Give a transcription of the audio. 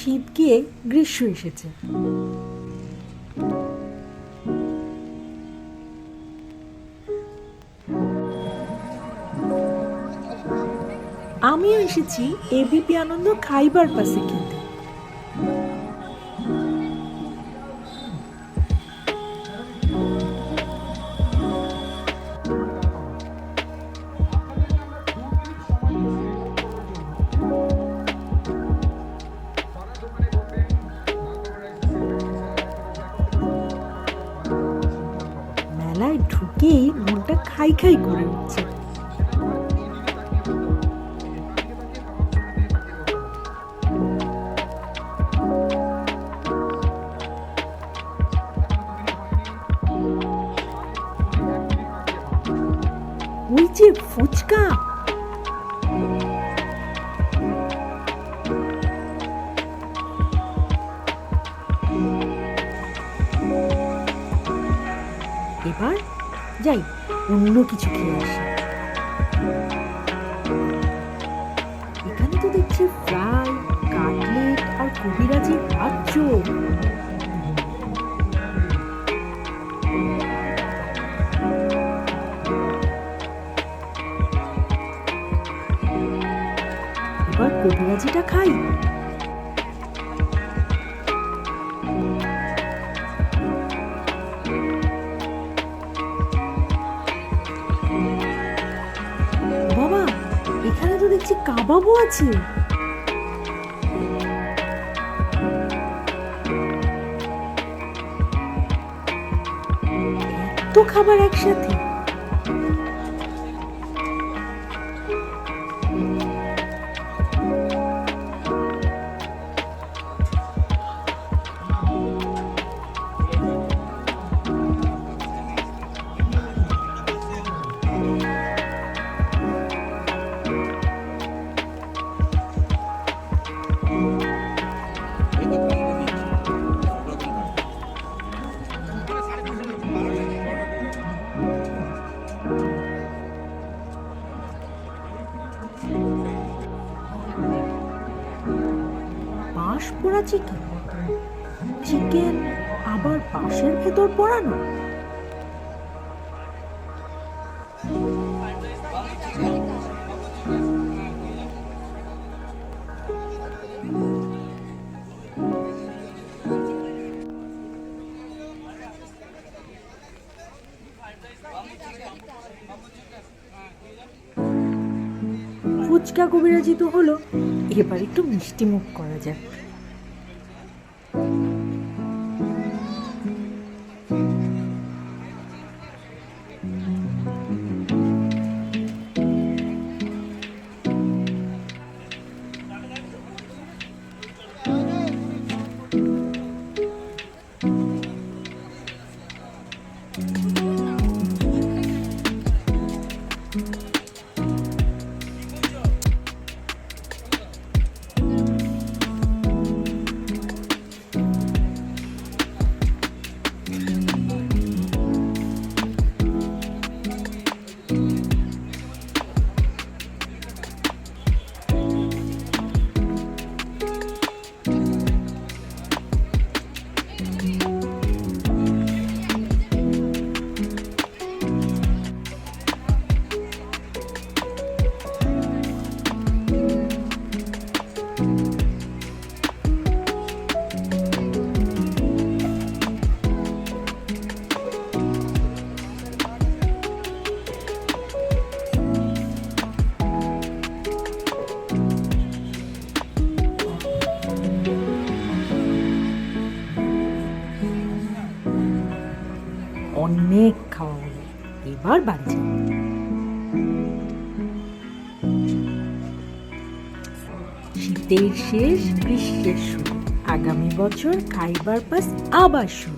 শীত গিয়ে গ্রীষ্ম এসেছে। আমিও এসেছি এবিপি আনন্দ খাইবার পাসে কিনতে। মেলায় ঢুকেই মনটা খাই খাই করে উঠছে। ওই যে ফুচকা, এবার যাই অন্য কিছু খেয়ে আসি। এখানে তো দেখছি ফ্রাই, কাটলেট আর কবিরাজির রাজ্য। এবার কবিরাজিটা খাই। বাবা, এখানে তো দেখছি কাবাবও আছে। এত খাবার একসাথে। পাশ পোড়া চিকেন, চিকেন আবার পাশের ভেতর পোড়ানো। ফুচকা কবিরাজি তো হলো, এবার একটু মিষ্টি মুখ করা যাক। অনেক খাওয়া হলো, এবার বাড়ি যাই। শীতের শেষ, গ্রীষ্মের শুরু। আগামী বছর খাইবার পাস আবার শুরু।